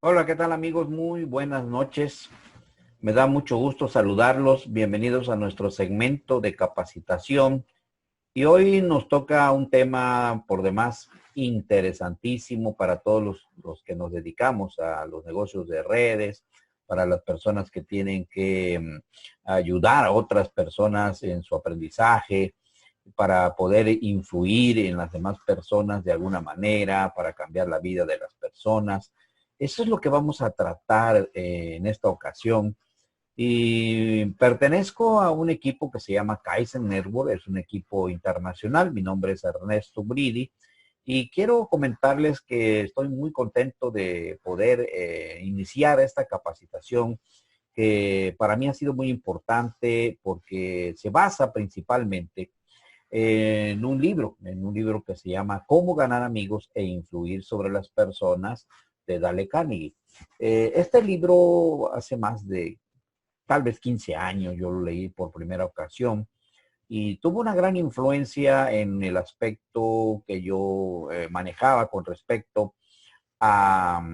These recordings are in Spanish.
Hola, ¿qué tal amigos? Muy buenas noches. Me da mucho gusto saludarlos. Bienvenidos a nuestro segmento de capacitación. Y hoy nos toca un tema por demás interesantísimo para todos los que nos dedicamos a los negocios de redes, para las personas que tienen que ayudar a otras personas en su aprendizaje, para poder influir en las demás personas de alguna manera, para cambiar la vida de las personas. Eso es lo que vamos a tratar en esta ocasión. Y pertenezco a un equipo que se llama Kaizen Network, es un equipo internacional. Mi nombre es Ernesto Bridi y quiero comentarles que estoy muy contento de poder iniciar esta capacitación que para mí ha sido muy importante porque se basa principalmente en un libro que se llama Cómo ganar amigos e influir sobre las personas de Dale Carnegie. Este libro hace más de tal vez 15 años, yo lo leí por primera ocasión y tuvo una gran influencia en el aspecto que yo manejaba con respecto a,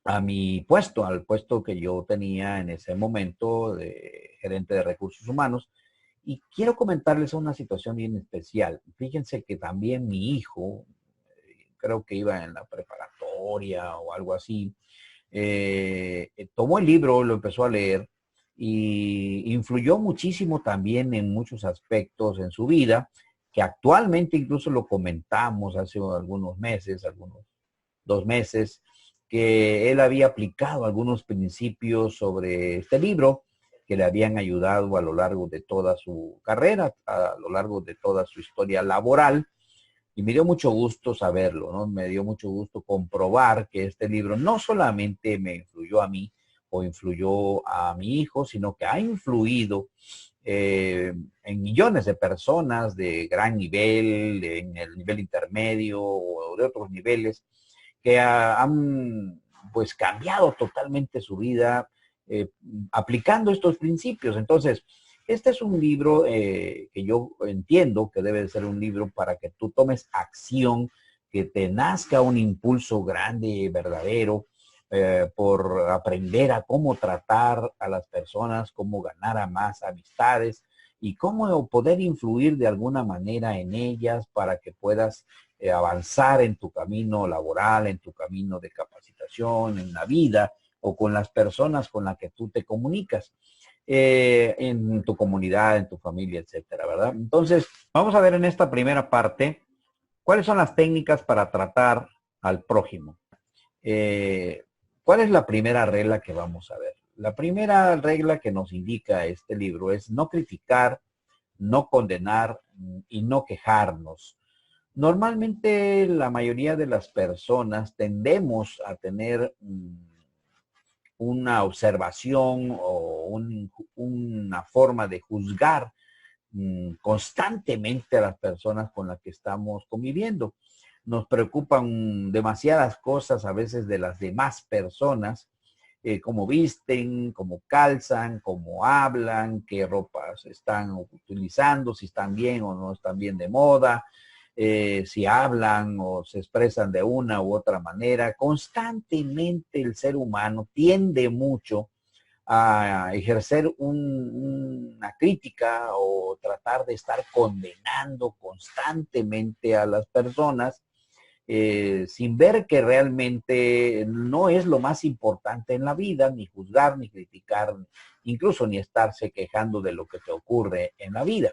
a mi puesto, al puesto que yo tenía en ese momento de gerente de recursos humanos. Y quiero comentarles una situación bien especial. Fíjense que también mi hijo, creo que iba en la preparatoria o algo así, tomó el libro, lo empezó a leer y influyó muchísimo también en muchos aspectos en su vida, que actualmente incluso lo comentamos hace algunos meses, algunos 2 meses, que él había aplicado algunos principios sobre este libro que le habían ayudado a lo largo de toda su carrera, a lo largo de toda su historia laboral. Y me dio mucho gusto saberlo, ¿no? Me dio mucho gusto comprobar que este libro no solamente me influyó a mí o influyó a mi hijo, sino que ha influido en millones de personas de gran nivel, en el nivel intermedio o de otros niveles, que han pues cambiado totalmente su vida eh, aplicando estos principios. Entonces, este es un libro que yo entiendo que debe de ser un libro para que tú tomes acción, que te nazca un impulso grande, verdadero, por aprender a cómo tratar a las personas, cómo ganar a más amistades y cómo poder influir de alguna manera en ellas para que puedas avanzar en tu camino laboral, en tu camino de capacitación, en la vida o con las personas con las que tú te comunicas, en tu comunidad, en tu familia, etcétera, ¿verdad? Entonces, vamos a ver en esta primera parte cuáles son las técnicas para tratar al prójimo. Eh, ¿Cuál es la primera regla que vamos a ver? La primera regla que nos indica este libro es no criticar, no condenar y no quejarnos. Normalmente la mayoría de las personas tendemos a tener una observación o una forma de juzgar constantemente a las personas con las que estamos conviviendo. Nos preocupan demasiadas cosas a veces de las demás personas, cómo visten, cómo calzan, cómo hablan, qué ropas están utilizando, si están bien o no están bien de moda, si hablan o se expresan de una u otra manera. Constantemente el ser humano tiende mucho a ejercer una crítica o tratar de estar condenando constantemente a las personas, sin ver que realmente no es lo más importante en la vida, ni juzgar, ni criticar, incluso ni estarse quejando de lo que te ocurre en la vida.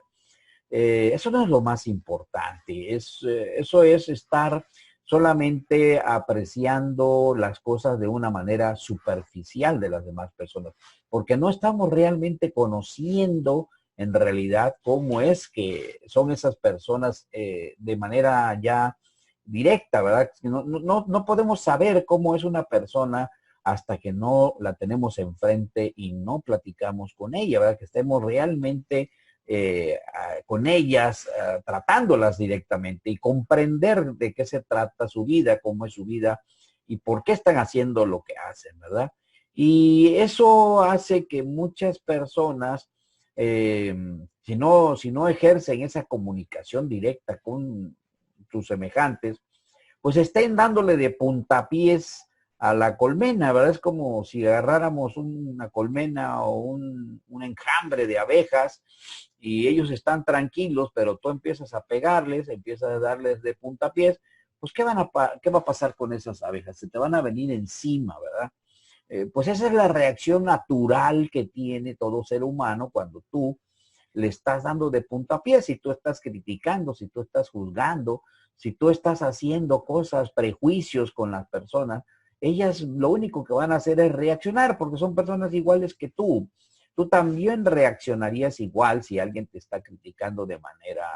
Eso no es lo más importante, eso es estar solamente apreciando las cosas de una manera superficial de las demás personas, porque no estamos realmente conociendo en realidad cómo es que son esas personas de manera ya directa, ¿verdad? No podemos saber cómo es una persona hasta que no la tenemos enfrente y no platicamos con ella, ¿verdad? Que estemos realmente con ellas, tratándolas directamente y comprender de qué se trata su vida, cómo es su vida y por qué están haciendo lo que hacen, ¿verdad? Y eso hace que muchas personas, eh, si no ejercen esa comunicación directa con sus semejantes, pues estén dándole de puntapiés a la colmena, ¿verdad? Es como si agarráramos una colmena o un enjambre de abejas y ellos están tranquilos, pero tú empiezas a pegarles, empiezas a darles de puntapiés, pues ¿qué va a pasar con esas abejas? Se te van a venir encima, ¿verdad? Pues esa es la reacción natural que tiene todo ser humano cuando tú le estás dando de puntapié, si tú estás criticando, si tú estás juzgando, si tú estás haciendo cosas, prejuicios con las personas, ellas lo único que van a hacer es reaccionar porque son personas iguales que tú. Tú también reaccionarías igual si alguien te está criticando de manera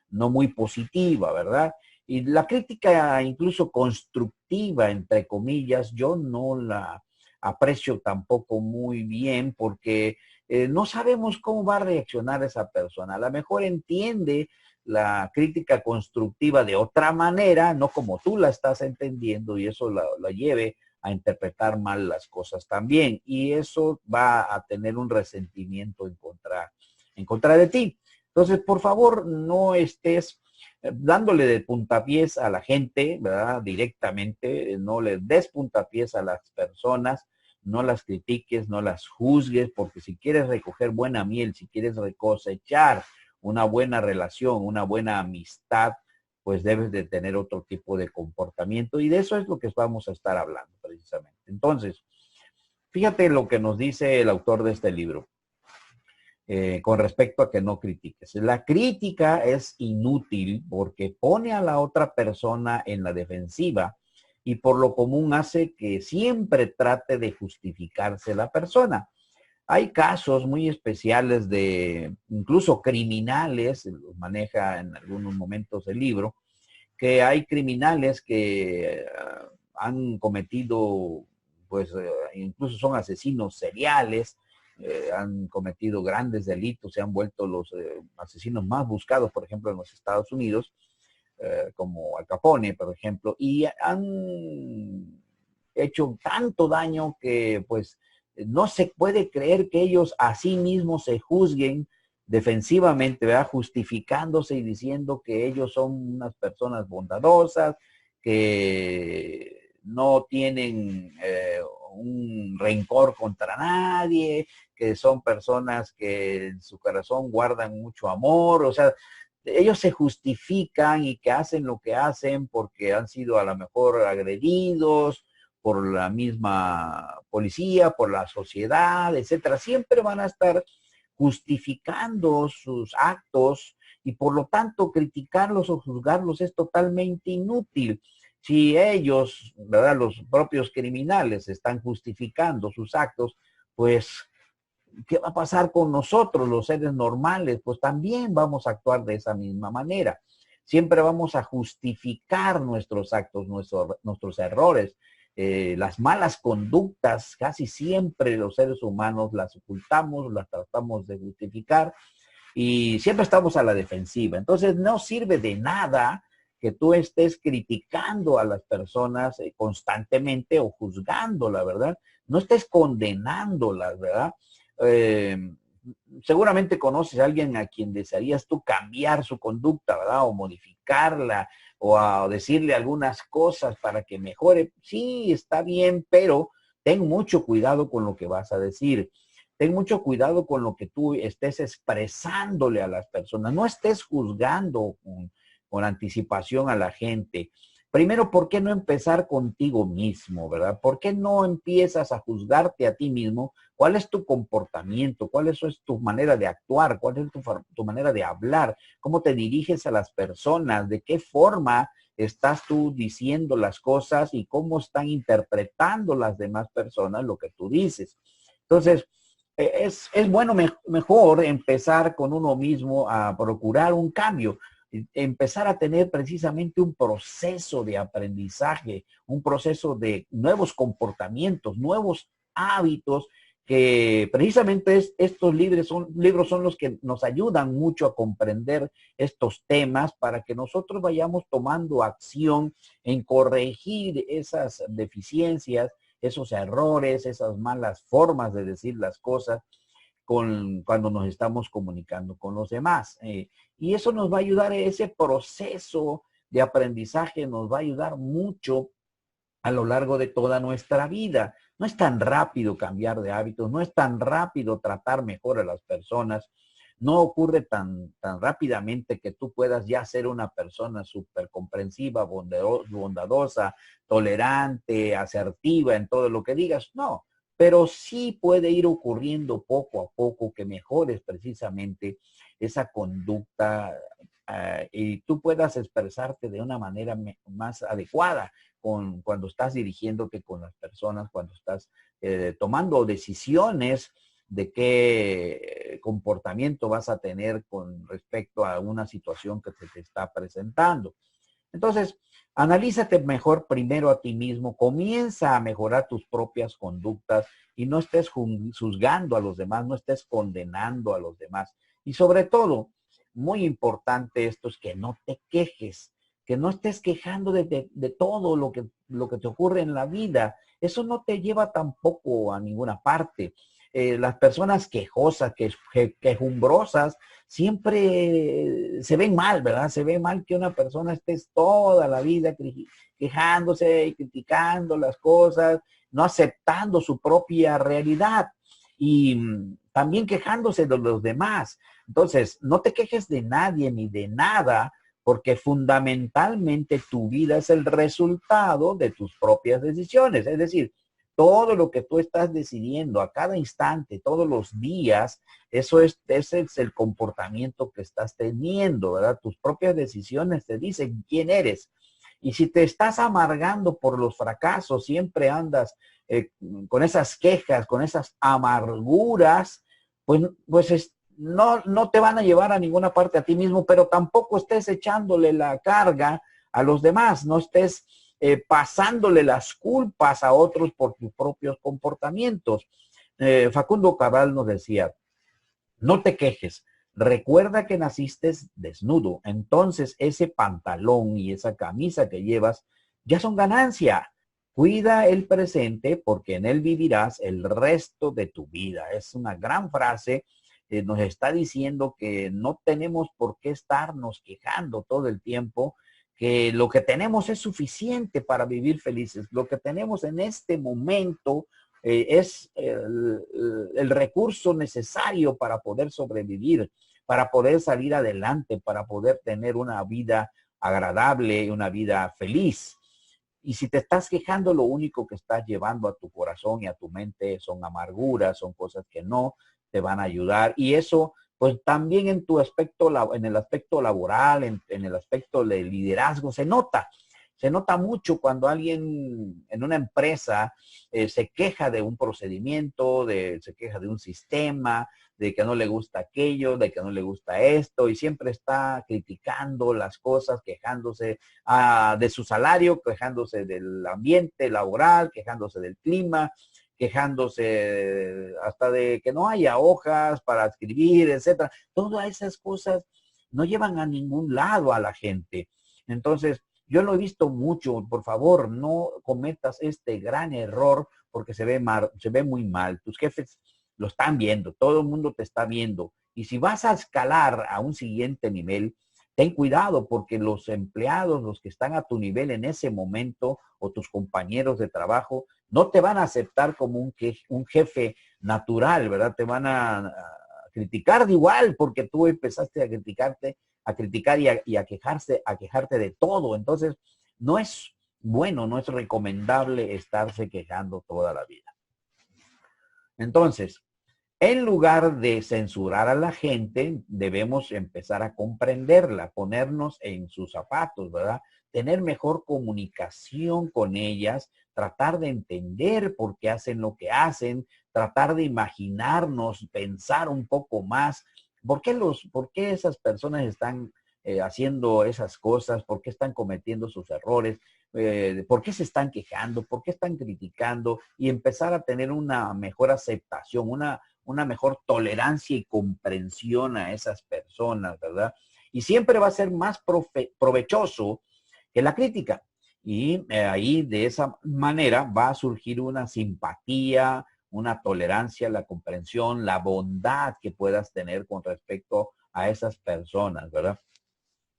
no muy positiva, ¿verdad? Y la crítica incluso constructiva, entre comillas, yo no la aprecio tampoco muy bien porque no sabemos cómo va a reaccionar esa persona. A lo mejor entiende la crítica constructiva de otra manera, no como tú la estás entendiendo, y eso la lleve a interpretar mal las cosas también. Y eso va a tener un resentimiento en contra de ti. Entonces, por favor, no estés dándole de puntapiés a la gente, ¿verdad? Directamente, no le des puntapiés a las personas, no las critiques, no las juzgues, porque si quieres recoger buena miel, si quieres cosechar una buena relación, una buena amistad, pues debes de tener otro tipo de comportamiento y de eso es lo que vamos a estar hablando precisamente. Entonces, fíjate lo que nos dice el autor de este libro con respecto a que no critiques. La crítica es inútil porque pone a la otra persona en la defensiva y por lo común hace que siempre trate de justificarse la persona. Hay casos muy especiales de incluso criminales, los maneja en algunos momentos el libro, que hay criminales que han cometido, pues incluso son asesinos seriales, han cometido grandes delitos, se han vuelto los asesinos más buscados, por ejemplo, en los Estados Unidos, como Al Capone, por ejemplo, y han hecho tanto daño que pues no se puede creer que ellos a sí mismos se juzguen defensivamente, ¿verdad? Justificándose y diciendo que ellos son unas personas bondadosas, que no tienen un rencor contra nadie, que son personas que en su corazón guardan mucho amor, o sea, ellos se justifican y que hacen lo que hacen porque han sido a lo mejor agredidos por la misma policía, por la sociedad, etcétera. Siempre van a estar justificando sus actos y por lo tanto criticarlos o juzgarlos es totalmente inútil. Si ellos, ¿verdad? Los propios criminales están justificando sus actos, pues ¿qué va a pasar con nosotros, los seres normales? Pues también vamos a actuar de esa misma manera. Siempre vamos a justificar nuestros actos, nuestros errores. Las malas conductas, casi siempre los seres humanos las ocultamos, las tratamos de justificar y siempre estamos a la defensiva. Entonces no sirve de nada que tú estés criticando a las personas constantemente o juzgándolas, ¿verdad? No estés condenándolas, ¿verdad? Eh, Seguramente conoces a alguien a quien desearías tú cambiar su conducta, ¿verdad? O modificarla, o a decirle algunas cosas para que mejore. Sí, está bien, pero ten mucho cuidado con lo que vas a decir. Ten mucho cuidado con lo que tú estés expresándole a las personas. No estés juzgando con anticipación a la gente. Primero, ¿por qué no empezar contigo mismo, verdad? ¿Por qué no empiezas a juzgarte a ti mismo? ¿Cuál es tu comportamiento? ¿Cuál es tu manera de actuar? ¿Cuál es tu manera de hablar? ¿Cómo te diriges a las personas? ¿De qué forma estás tú diciendo las cosas y cómo están interpretando las demás personas lo que tú dices? Entonces, es bueno mejor empezar con uno mismo a procurar un cambio, empezar a tener precisamente un proceso de aprendizaje, un proceso de nuevos comportamientos, nuevos hábitos, que precisamente estos libros son los que nos ayudan mucho a comprender estos temas para que nosotros vayamos tomando acción en corregir esas deficiencias, esos errores, esas malas formas de decir las cosas cuando nos estamos comunicando con los demás. Y eso nos va a ayudar, ese proceso de aprendizaje nos va a ayudar mucho a lo largo de toda nuestra vida. No es tan rápido cambiar de hábitos, no es tan rápido tratar mejor a las personas, no ocurre tan rápidamente que tú puedas ya ser una persona súper comprensiva, bondadosa, tolerante, asertiva en todo lo que digas. No, pero sí puede ir ocurriendo poco a poco que mejores precisamente esa conducta y tú puedas expresarte de una manera más adecuada cuando estás dirigiéndote con las personas, cuando estás tomando decisiones de qué comportamiento vas a tener con respecto a una situación que se te está presentando. Entonces, analízate mejor primero a ti mismo, comienza a mejorar tus propias conductas y no estés juzgando a los demás, no estés condenando a los demás. Y sobre todo, muy importante esto es que no te quejes, que no estés quejando de todo lo que te ocurre en la vida. Eso no te lleva tampoco a ninguna parte. Las personas quejosas, quejumbrosas, siempre se ven mal, ¿verdad? Se ve mal que una persona esté toda la vida quejándose y criticando las cosas, no aceptando su propia realidad y también quejándose de los demás. Entonces, no te quejes de nadie ni de nada, porque fundamentalmente tu vida es el resultado de tus propias decisiones. Es decir, todo lo que tú estás decidiendo a cada instante, todos los días, ese es el comportamiento que estás teniendo, ¿verdad? Tus propias decisiones te dicen quién eres. Y si te estás amargando por los fracasos, siempre andas con esas quejas, con esas amarguras, pues no te van a llevar a ninguna parte a ti mismo, pero tampoco estés echándole la carga a los demás, no estés pasándole las culpas a otros por tus propios comportamientos. Facundo Cabral nos decía, no te quejes, recuerda que naciste desnudo, entonces ese pantalón y esa camisa que llevas ya son ganancia. Cuida el presente porque en él vivirás el resto de tu vida. Es una gran frase. Nos está diciendo que no tenemos por qué estarnos quejando todo el tiempo, que lo que tenemos es suficiente para vivir felices. Lo que tenemos en este momento es el recurso necesario para poder sobrevivir, para poder salir adelante, para poder tener una vida agradable, una vida feliz. Y si te estás quejando, lo único que estás llevando a tu corazón y a tu mente son amarguras, son cosas que no te van a ayudar. Y eso, pues también en tu aspecto, en el aspecto laboral, en el aspecto de liderazgo, se nota. Se nota mucho cuando alguien en una empresa se queja de un procedimiento, se queja de un sistema, de que no le gusta aquello, de que no le gusta esto, y siempre está criticando las cosas, quejándose de su salario, quejándose del ambiente laboral, quejándose del clima, quejándose hasta de que no haya hojas para escribir, etcétera. Todas esas cosas no llevan a ningún lado a la gente. Entonces, yo lo he visto mucho. Por favor, no cometas este gran error porque se ve muy mal. Tus jefes lo están viendo, todo el mundo te está viendo. Y si vas a escalar a un siguiente nivel, ten cuidado porque los empleados, los que están a tu nivel en ese momento, o tus compañeros de trabajo, no te van a aceptar como un jefe natural, ¿verdad? Te van a criticar de igual porque tú empezaste a criticar y a quejarte de todo. Entonces, no es bueno, no es recomendable estarse quejando toda la vida. Entonces, en lugar de censurar a la gente, debemos empezar a comprenderla, ponernos en sus zapatos, ¿verdad? Tener mejor comunicación con ellas, tratar de entender por qué hacen lo que hacen, tratar de imaginarnos, pensar un poco más, por qué esas personas están haciendo esas cosas, por qué están cometiendo sus errores, por qué se están quejando, por qué están criticando y empezar a tener una mejor aceptación, una mejor tolerancia y comprensión a esas personas, ¿verdad? Y siempre va a ser más provechoso que la crítica. Y ahí de esa manera va a surgir una simpatía, una tolerancia, la comprensión, la bondad que puedas tener con respecto a esas personas, ¿verdad?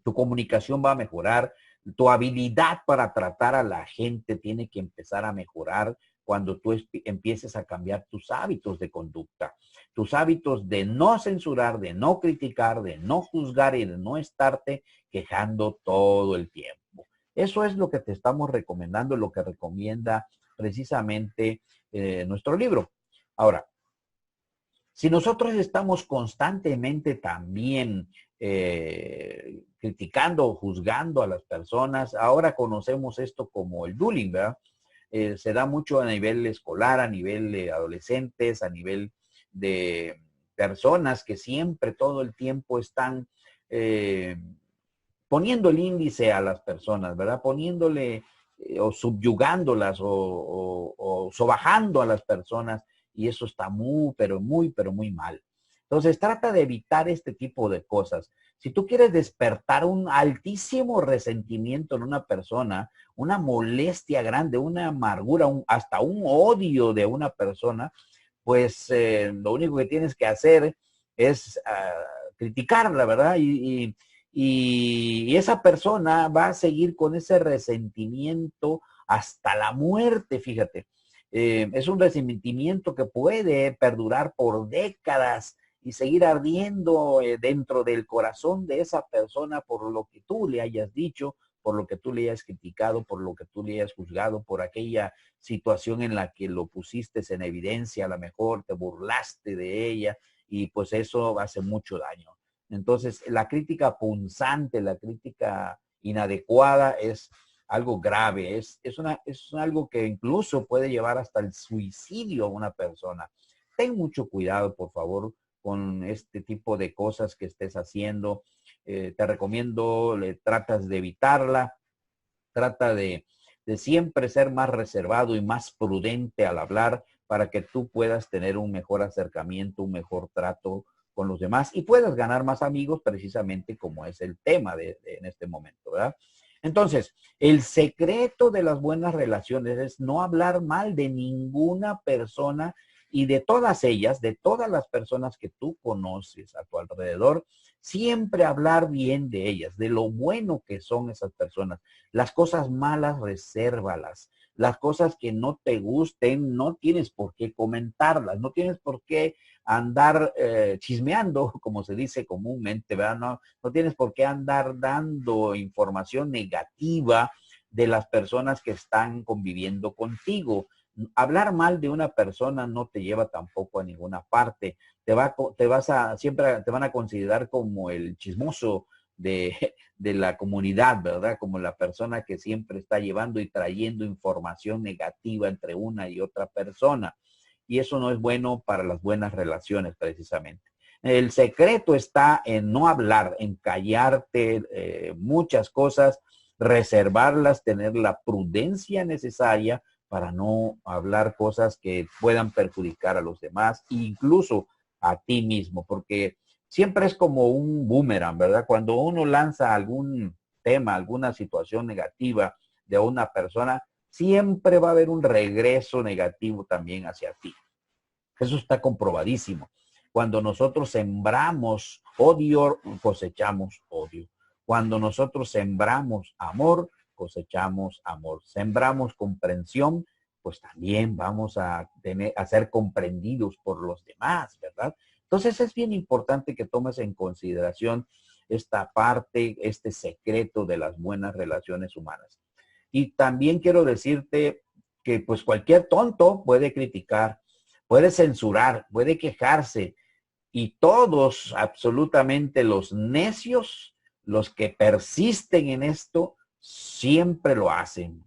Tu comunicación va a mejorar, Tu habilidad para tratar a la gente tiene que empezar a mejorar cuando tú empieces a cambiar tus hábitos de conducta, tus hábitos de no censurar, de no criticar, de no juzgar y de no estarte quejando todo el tiempo. Eso es lo que te estamos recomendando, lo que recomienda precisamente nuestro libro. Ahora, si nosotros estamos constantemente también criticando o juzgando a las personas, ahora conocemos esto como el bullying, ¿verdad? Se da mucho a nivel escolar, a nivel de adolescentes, a nivel de personas que siempre todo el tiempo están poniendo el índice a las personas, ¿verdad? Poniéndole o subyugándolas o sobajando a las personas y eso está pero muy mal. Entonces trata de evitar este tipo de cosas. Si tú quieres despertar un altísimo resentimiento en una persona, una molestia grande, una amargura, hasta un odio de una persona, pues lo único que tienes que hacer es criticarla, ¿verdad? Y esa persona va a seguir con ese resentimiento hasta la muerte, fíjate. Es un resentimiento que puede perdurar por décadas y seguir ardiendo dentro del corazón de esa persona por lo que tú le hayas dicho, por lo que tú le hayas criticado, por lo que tú le hayas juzgado, por aquella situación en la que lo pusiste en evidencia, a lo mejor te burlaste de ella y pues eso hace mucho daño. Entonces, la crítica punzante, la crítica inadecuada es algo grave, es algo que incluso puede llevar hasta el suicidio a una persona. Ten mucho cuidado, por favor, con este tipo de cosas que estés haciendo. Te recomiendo, tratas de evitarla, trata de siempre ser más reservado y más prudente al hablar para que tú puedas tener un mejor acercamiento, un mejor trato con los demás y puedas ganar más amigos precisamente como es el tema en este momento, ¿verdad? Entonces, el secreto de las buenas relaciones es no hablar mal de ninguna persona y de todas ellas, de todas las personas que tú conoces a tu alrededor, siempre hablar bien de ellas, de lo bueno que son esas personas. Las cosas malas, resérvalas. Las cosas que no te gusten, no tienes por qué comentarlas, no tienes por qué andar chismeando, como se dice comúnmente, ¿verdad? No tienes por qué andar dando información negativa de las personas que están conviviendo contigo. Hablar mal de una persona no te lleva tampoco a ninguna parte. Siempre te van a considerar como el chismoso de la comunidad, ¿verdad? Como la persona que siempre está llevando y trayendo información negativa entre una y otra persona. Y eso no es bueno para las buenas relaciones, precisamente. El secreto está en no hablar, en callarte muchas cosas, reservarlas, tener la prudencia necesaria para no hablar cosas que puedan perjudicar a los demás, incluso a ti mismo, porque siempre es como un boomerang, ¿verdad? Cuando uno lanza algún tema, alguna situación negativa de una persona, siempre va a haber un regreso negativo también hacia ti. Eso está comprobadísimo. Cuando nosotros sembramos odio, cosechamos odio. Cuando nosotros sembramos amor, cosechamos amor. Sembramos comprensión, pues también vamos a ser comprendidos por los demás, ¿verdad? Entonces es bien importante que tomes en consideración esta parte, este secreto de las buenas relaciones humanas. Y también quiero decirte que pues cualquier tonto puede criticar, puede censurar, puede quejarse, y todos, absolutamente los necios, los que persisten en esto, siempre lo hacen.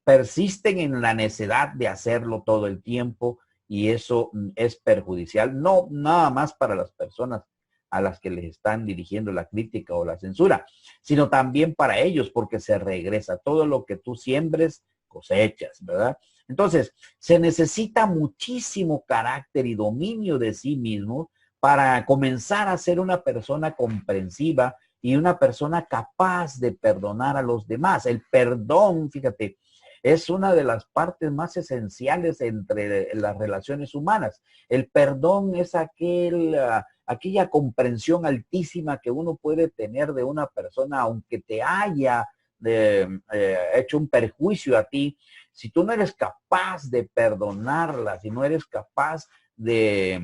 Persisten en la necedad de hacerlo todo el tiempo y eso es perjudicial, no nada más para las personas a las que les están dirigiendo la crítica o la censura, sino también para ellos, porque se regresa. Todo lo que tú siembres, cosechas, ¿verdad? Entonces, se necesita muchísimo carácter y dominio de sí mismo para comenzar a ser una persona comprensiva y una persona capaz de perdonar a los demás. El perdón, fíjate, es una de las partes más esenciales entre las relaciones humanas. El perdón es aquella comprensión altísima que uno puede tener de una persona, aunque te haya hecho un perjuicio a ti, si tú no eres capaz de perdonarla, si no eres capaz de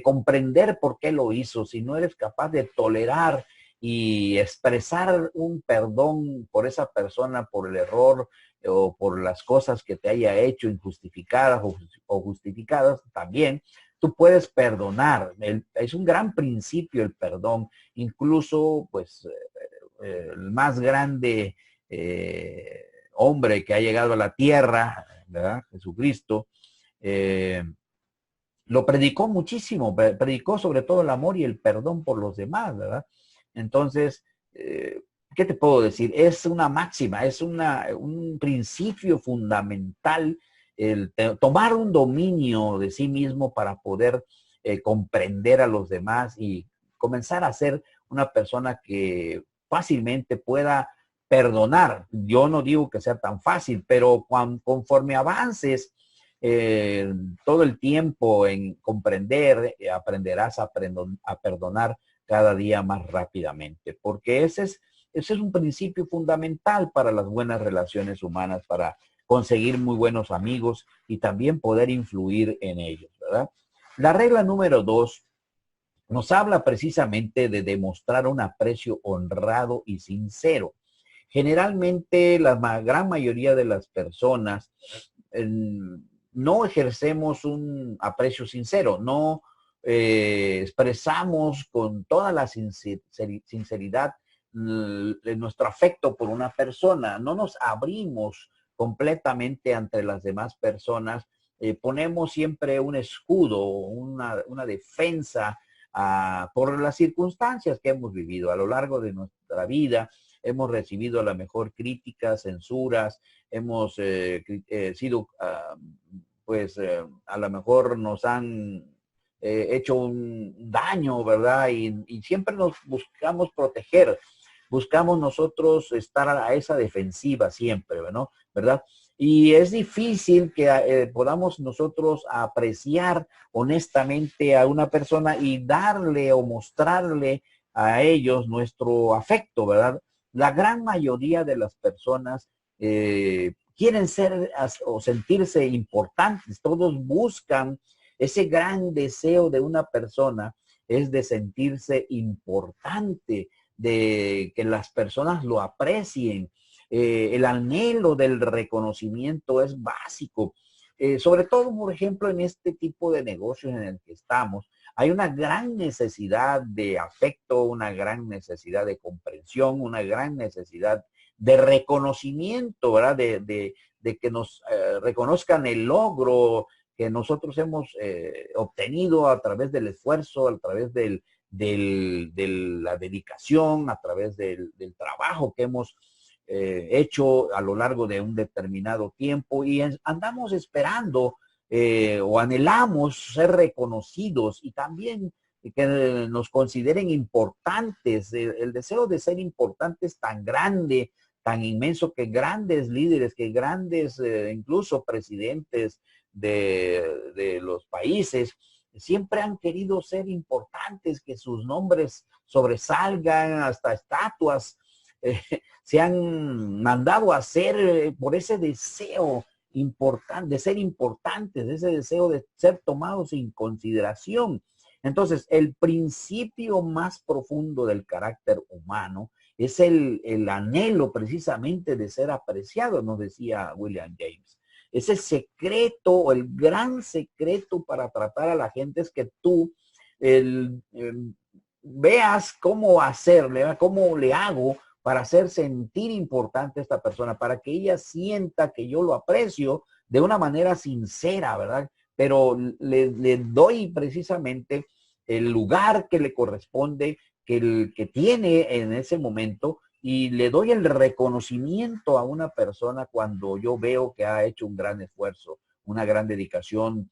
comprender por qué lo hizo, si no eres capaz de tolerar y expresar un perdón por esa persona, por el error o por las cosas que te haya hecho injustificadas o justificadas, también tú puedes perdonar. Es un gran principio el perdón. Incluso, pues, el más grande hombre que ha llegado a la tierra, ¿verdad? Jesucristo, eh, lo predicó muchísimo, predicó sobre todo el amor y el perdón por los demás, ¿verdad? Entonces, ¿qué te puedo decir? Es una máxima, es un principio fundamental el tomar un dominio de sí mismo para poder comprender a los demás y comenzar a ser una persona que fácilmente pueda perdonar. Yo no digo que sea tan fácil, pero conforme avances todo el tiempo en comprender, aprenderás a perdonar cada día más rápidamente, porque ese es un principio fundamental para las buenas relaciones humanas, para conseguir muy buenos amigos y también poder influir en ellos, ¿verdad? La regla número 2 nos habla precisamente de demostrar un aprecio honrado y sincero. Generalmente la gran mayoría de las personas no ejercemos un aprecio sincero, no expresamos con toda la sinceridad nuestro afecto por una persona, no nos abrimos completamente ante las demás personas, ponemos siempre un escudo, una defensa por las circunstancias que hemos vivido a lo largo de nuestra vida. Hemos recibido a lo mejor críticas, censuras, hemos sido, pues, a lo mejor nos han hecho un daño, ¿verdad? Y siempre nos buscamos proteger, buscamos nosotros estar a esa defensiva siempre, ¿no? ¿Verdad? Y es difícil que podamos nosotros apreciar honestamente a una persona y darle o mostrarle a ellos nuestro afecto, ¿verdad? La gran mayoría de las personas quieren ser o sentirse importantes. Todos buscan ese gran deseo de una persona, es de sentirse importante, de que las personas lo aprecien. El anhelo del reconocimiento es básico. Sobre todo, por ejemplo, en este tipo de negocios en el que estamos, hay una gran necesidad de afecto, una gran necesidad de comprensión, una gran necesidad de reconocimiento, ¿verdad? De que nos reconozcan el logro que nosotros hemos obtenido a través del esfuerzo, a través de la dedicación, a través del trabajo que hemos hecho a lo largo de un determinado tiempo y andamos esperando o anhelamos ser reconocidos y también que nos consideren importantes. El deseo de ser importantes tan grande, tan inmenso, que grandes líderes, que grandes incluso presidentes de los países siempre han querido ser importantes, que sus nombres sobresalgan, hasta estatuas eh, se han mandado a hacer por ese deseo importante, de ser importantes, de ese deseo de ser tomados en consideración. Entonces, el principio más profundo del carácter humano es el anhelo precisamente de ser apreciado, nos decía William James. Ese secreto, o el gran secreto para tratar a la gente es que tú veas cómo hacerle, cómo le hago para hacer sentir importante a esta persona, para que ella sienta que yo lo aprecio de una manera sincera, ¿verdad? Pero le doy precisamente el lugar que le corresponde, que tiene en ese momento, y le doy el reconocimiento a una persona cuando yo veo que ha hecho un gran esfuerzo, una gran dedicación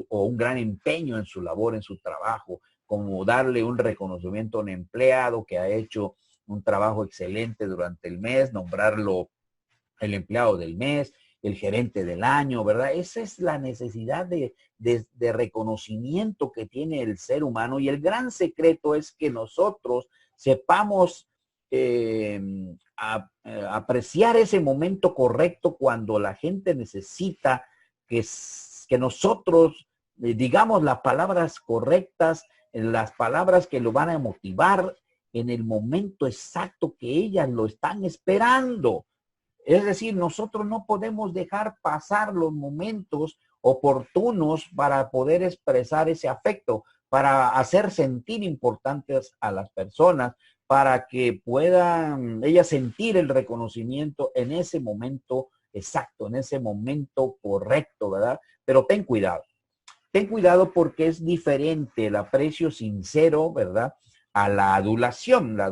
o un gran empeño en su labor, en su trabajo, como darle un reconocimiento a un empleado que ha hecho un trabajo excelente durante el mes, nombrarlo el empleado del mes, el gerente del año, ¿verdad? Esa es la necesidad de reconocimiento que tiene el ser humano, y el gran secreto es que nosotros sepamos apreciar ese momento correcto cuando la gente necesita que nosotros digamos las palabras correctas, las palabras que lo van a motivar en el momento exacto que ellas lo están esperando. Es decir, nosotros no podemos dejar pasar los momentos oportunos para poder expresar ese afecto, para hacer sentir importantes a las personas, para que puedan ellas sentir el reconocimiento en ese momento exacto, en ese momento correcto, ¿verdad? Pero ten cuidado porque es diferente el aprecio sincero, ¿verdad? A la adulación. La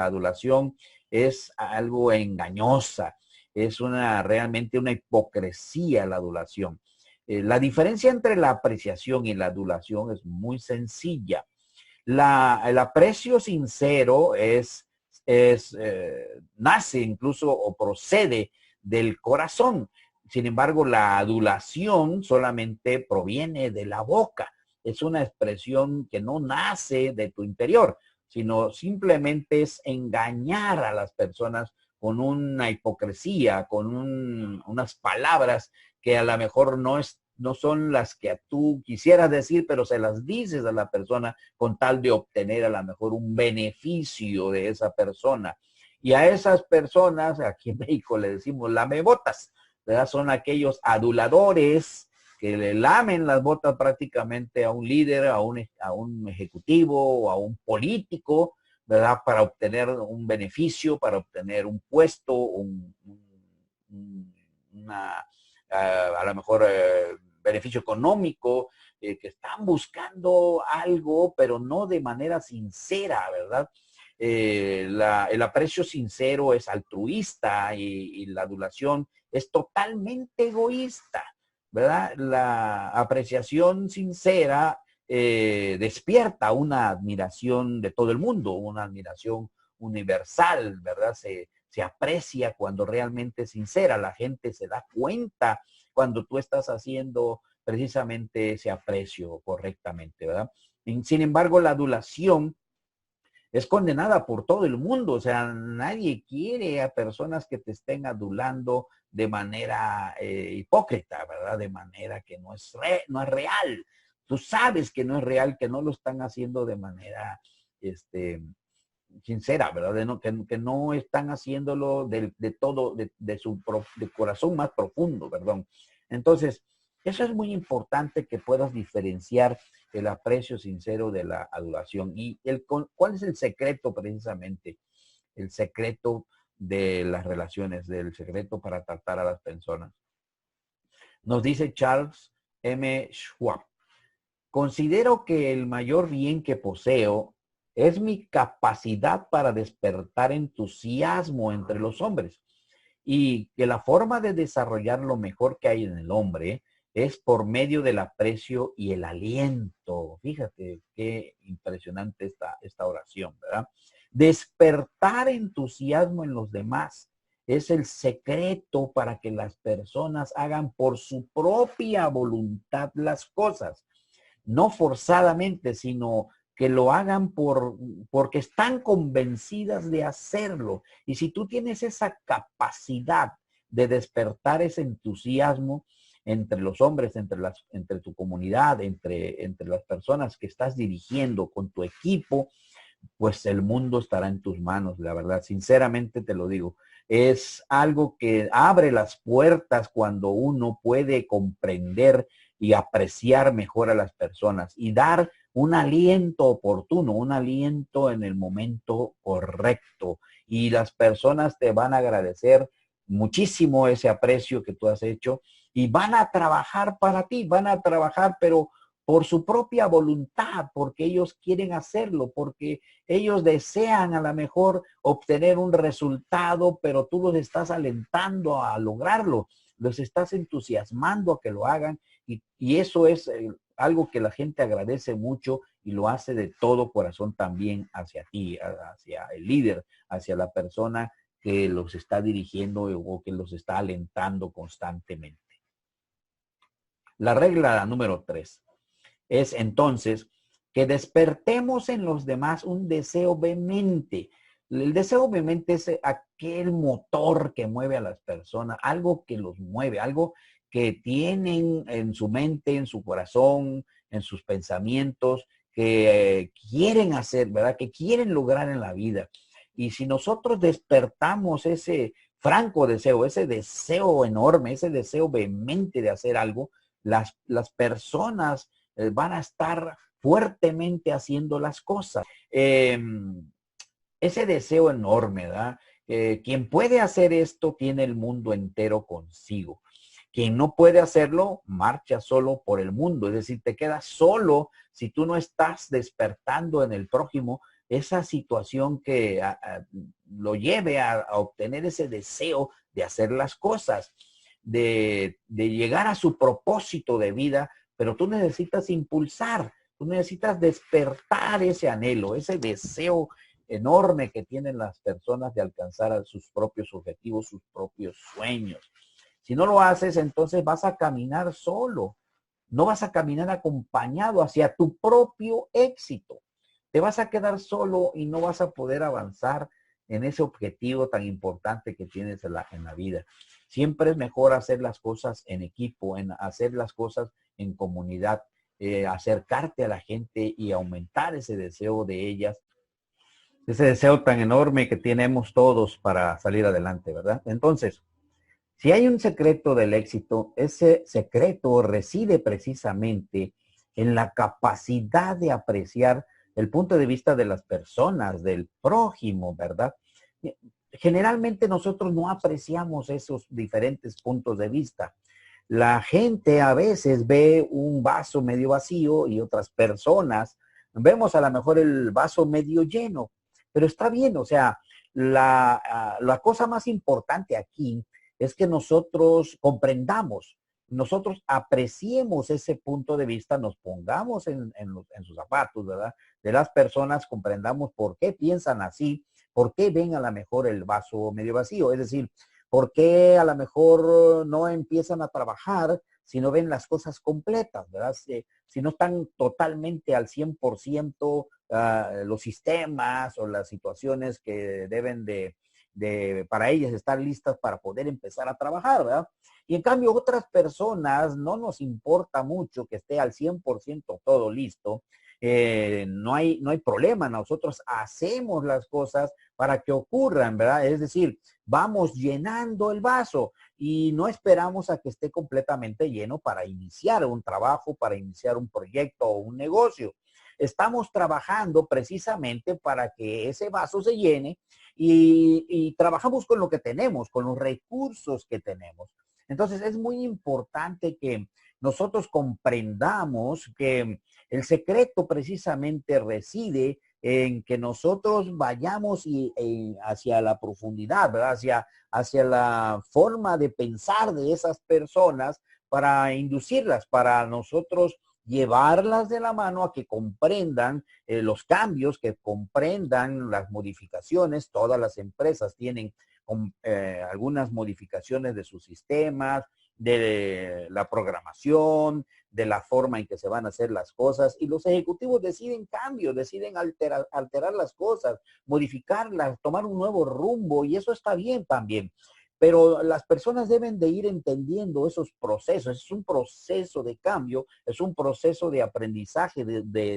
adulación es algo engañosa, es realmente una hipocresía la adulación. La diferencia entre la apreciación y la adulación es muy sencilla. El aprecio sincero nace incluso o procede del corazón. Sin embargo, la adulación solamente proviene de la boca. Es una expresión que no nace de tu interior, sino simplemente es engañar a las personas con una hipocresía, con unas palabras que a lo mejor no son las que tú quisieras decir, pero se las dices a la persona con tal de obtener a lo mejor un beneficio de esa persona. Y a esas personas, aquí en México le decimos lamebotas, ¿verdad? Son aquellos aduladores que le lamen las botas prácticamente a un líder, a un ejecutivo o a un político, ¿verdad? Para obtener un beneficio, para obtener un puesto, a lo mejor beneficio económico, que están buscando algo, pero no de manera sincera, ¿verdad? El aprecio sincero es altruista y la adulación es totalmente egoísta, ¿verdad? La apreciación sincera despierta una admiración de todo el mundo, una admiración universal, ¿verdad? Se aprecia cuando realmente es sincera, la gente se da cuenta cuando tú estás haciendo precisamente ese aprecio correctamente, ¿verdad? Sin embargo, la adulación es condenada por todo el mundo, o sea, nadie quiere a personas que te estén adulando de manera hipócrita, ¿verdad? De manera que no es real. Tú sabes que no es real, que no lo están haciendo de manera sincera, ¿verdad? Que no están haciéndolo de todo, de su de corazón más profundo, perdón. Entonces, eso es muy importante que puedas diferenciar el aprecio sincero de la adoración. ¿Y cuál es el secreto precisamente? El secreto de las relaciones, del secreto para tratar a las personas. Nos dice Charles M. Schwab. Considero que el mayor bien que poseo es mi capacidad para despertar entusiasmo entre los hombres y que la forma de desarrollar lo mejor que hay en el hombre es por medio del aprecio y el aliento. Fíjate qué impresionante esta oración, ¿verdad? Despertar entusiasmo en los demás es el secreto para que las personas hagan por su propia voluntad las cosas, no forzadamente, sino que lo hagan porque están convencidas de hacerlo. Y si tú tienes esa capacidad de despertar ese entusiasmo entre los hombres, entre tu comunidad, entre las personas que estás dirigiendo con tu equipo, pues el mundo estará en tus manos, la verdad, sinceramente te lo digo. Es algo que abre las puertas cuando uno puede comprender y apreciar mejor a las personas y dar un aliento oportuno, un aliento en el momento correcto. Y las personas te van a agradecer muchísimo ese aprecio que tú has hecho y van a trabajar para ti, van a trabajar, pero por su propia voluntad, porque ellos quieren hacerlo, porque ellos desean a lo mejor obtener un resultado, pero tú los estás alentando a lograrlo, los estás entusiasmando a que lo hagan y eso es algo que la gente agradece mucho y lo hace de todo corazón también hacia ti, hacia el líder, hacia la persona que los está dirigiendo o que los está alentando constantemente. La regla número 3 es entonces que despertemos en los demás un deseo vehemente El deseo obviamente es aquel motor que mueve a las personas, algo que los mueve, algo que tienen en su mente, en su corazón, en sus pensamientos, que quieren hacer, ¿verdad? Que quieren lograr en la vida. Y si nosotros despertamos ese franco deseo, ese deseo enorme, ese deseo vehemente de hacer algo, las personas van a estar fuertemente haciendo las cosas. Ese deseo enorme, ¿verdad? Quien puede hacer esto tiene el mundo entero consigo. Quien no puede hacerlo, marcha solo por el mundo. Es decir, te quedas solo si tú no estás despertando en el prójimo esa situación que lo lleve a obtener ese deseo de hacer las cosas, de llegar a su propósito de vida, pero tú necesitas impulsar, tú necesitas despertar ese anhelo, ese deseo enorme que tienen las personas de alcanzar a sus propios objetivos, sus propios sueños. Si no lo haces, entonces vas a caminar solo, no vas a caminar acompañado hacia tu propio éxito. Te vas a quedar solo y no vas a poder avanzar en ese objetivo tan importante que tienes en la vida. Siempre es mejor hacer las cosas en equipo, en hacer las cosas en comunidad, acercarte a la gente y aumentar ese deseo de ellas, ese deseo tan enorme que tenemos todos para salir adelante, ¿verdad? Entonces, si hay un secreto del éxito, ese secreto reside precisamente en la capacidad de apreciar el punto de vista de las personas, del prójimo, ¿verdad? Generalmente nosotros no apreciamos esos diferentes puntos de vista. La gente a veces ve un vaso medio vacío y otras personas vemos a lo mejor el vaso medio lleno, pero está bien, o sea, la cosa más importante aquí es que nosotros comprendamos, nosotros apreciemos ese punto de vista, nos pongamos en sus zapatos, ¿verdad? De las personas, comprendamos por qué piensan así, por qué ven a lo mejor el vaso medio vacío, es decir, por qué a lo mejor no empiezan a trabajar si no ven las cosas completas, ¿verdad? Si no están totalmente al 100% los sistemas o las situaciones que deben para ellas estar listas para poder empezar a trabajar, ¿verdad? Y en cambio otras personas no nos importa mucho que esté al 100% todo listo, no hay problema, nosotros hacemos las cosas para que ocurran, ¿verdad? Es decir, vamos llenando el vaso y no esperamos a que esté completamente lleno para iniciar un trabajo, para iniciar un proyecto o un negocio. Estamos trabajando precisamente para que ese vaso se llene y trabajamos con lo que tenemos, con los recursos que tenemos. Entonces es muy importante que nosotros comprendamos que el secreto precisamente reside en que nosotros vayamos hacia la profundidad, ¿verdad? Hacia la forma de pensar de esas personas para inducirlas, para nosotros llevarlas de la mano a que comprendan los cambios, que comprendan las modificaciones. Todas las empresas tienen algunas modificaciones de sus sistemas, de la programación, de la forma en que se van a hacer las cosas, y los ejecutivos deciden cambios, deciden alterar las cosas, modificarlas, tomar un nuevo rumbo, y eso está bien también. Pero las personas deben de ir entendiendo esos procesos. Es un proceso de cambio, es un proceso de aprendizaje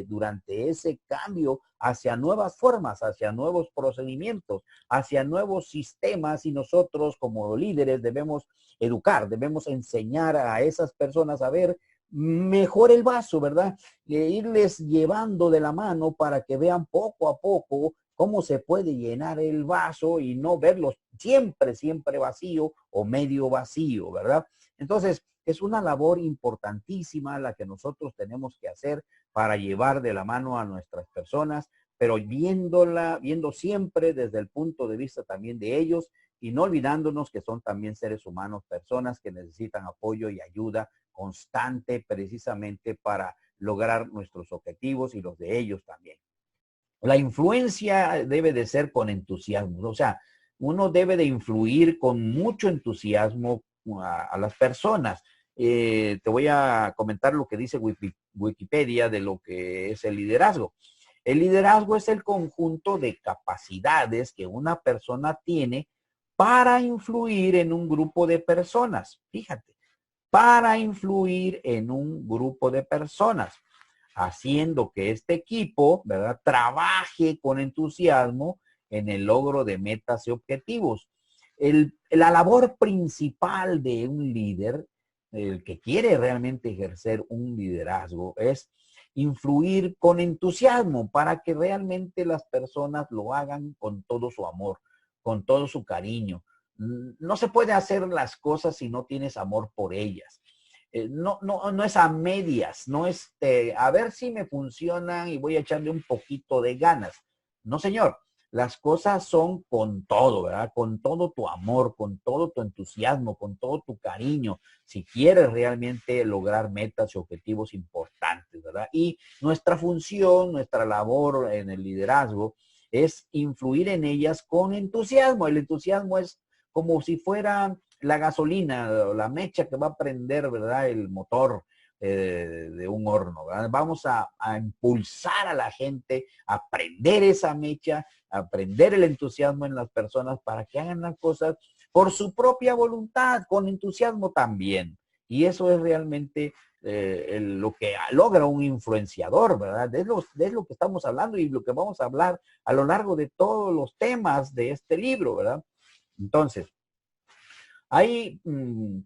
durante ese cambio hacia nuevas formas, hacia nuevos procedimientos, hacia nuevos sistemas, y nosotros como líderes debemos educar, debemos enseñar a esas personas a ver mejor el vaso, ¿verdad? Irles llevando de la mano para que vean poco a poco cómo se puede llenar el vaso y no verlo siempre vacío o medio vacío, ¿verdad? Entonces, es una labor importantísima la que nosotros tenemos que hacer para llevar de la mano a nuestras personas, pero viendo siempre desde el punto de vista también de ellos, y no olvidándonos que son también seres humanos, personas que necesitan apoyo y ayuda constante precisamente para lograr nuestros objetivos y los de ellos también. La influencia debe de ser con entusiasmo, o sea, uno debe de influir con mucho entusiasmo a las personas. Te voy a comentar lo que dice Wikipedia de lo que es el liderazgo. El liderazgo es el conjunto de capacidades que una persona tiene para influir en un grupo de personas. Fíjate, para influir en un grupo de personas, haciendo que este equipo, ¿verdad?, trabaje con entusiasmo en el logro de metas y objetivos. La labor principal de un líder, el que quiere realmente ejercer un liderazgo, es influir con entusiasmo para que realmente las personas lo hagan con todo su amor, con todo su cariño. No se puede hacer las cosas si no tienes amor por ellas. No es a medias, no es a ver si me funcionan y voy a echarle un poquito de ganas. No, señor, las cosas son con todo, ¿verdad? Con todo tu amor, con todo tu entusiasmo, con todo tu cariño, si quieres realmente lograr metas y objetivos importantes, ¿verdad? Y nuestra función, nuestra labor en el liderazgo es influir en ellas con entusiasmo. El entusiasmo es como si fuera la gasolina, la mecha que va a prender, ¿verdad?, el motor de un horno, ¿verdad? Vamos a impulsar a la gente a prender esa mecha, a prender el entusiasmo en las personas para que hagan las cosas por su propia voluntad, con entusiasmo también. Y eso es realmente lo que logra un influenciador, ¿verdad? Es lo que estamos hablando y lo que vamos a hablar a lo largo de todos los temas de este libro, ¿verdad? Entonces, hay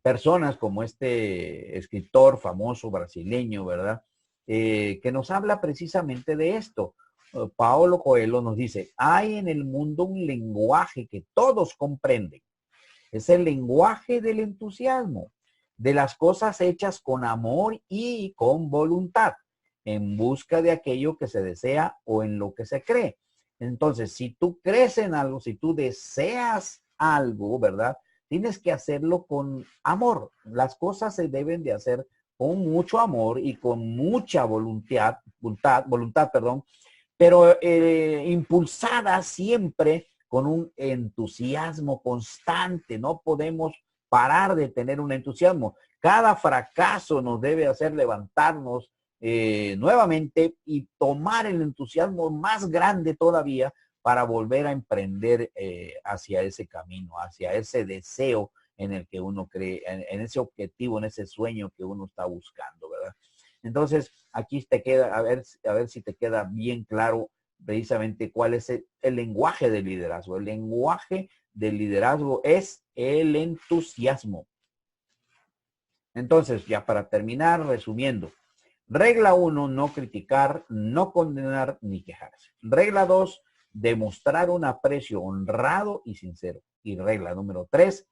personas como este escritor famoso brasileño, ¿verdad? Que nos habla precisamente de esto. Paulo Coelho nos dice, hay en el mundo un lenguaje que todos comprenden. Es el lenguaje del entusiasmo, de las cosas hechas con amor y con voluntad, en busca de aquello que se desea o en lo que se cree. Entonces, si tú crees en algo, si tú deseas algo, ¿verdad? Tienes que hacerlo con amor. Las cosas se deben de hacer con mucho amor y con mucha voluntad, perdón, pero impulsada siempre con un entusiasmo constante. No podemos parar de tener un entusiasmo. Cada fracaso nos debe hacer levantarnos nuevamente y tomar el entusiasmo más grande todavía para volver a emprender hacia ese camino, hacia ese deseo en el que uno cree, en ese objetivo, en ese sueño que uno está buscando, ¿verdad? Entonces, aquí te queda, a ver si te queda bien claro precisamente cuál es el lenguaje del liderazgo. El lenguaje del liderazgo es el entusiasmo. Entonces, ya para terminar, resumiendo, regla 1, no criticar, no condenar ni quejarse. Regla 2, demostrar un aprecio honrado y sincero. Y regla número 3,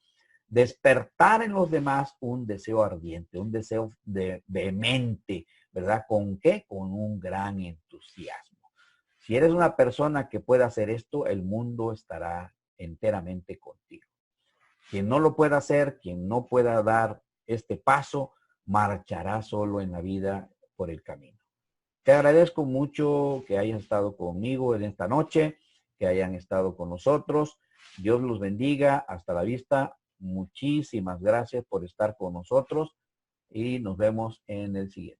despertar en los demás un deseo ardiente, un deseo vehemente, ¿verdad? ¿Con qué? Con un gran entusiasmo. Si eres una persona que pueda hacer esto, el mundo estará enteramente contigo. Quien no lo pueda hacer, quien no pueda dar este paso, marchará solo en la vida por el camino. Te agradezco mucho que hayas estado conmigo en esta noche, que hayan estado con nosotros. Dios los bendiga. Hasta la vista. Muchísimas gracias por estar con nosotros y nos vemos en el siguiente.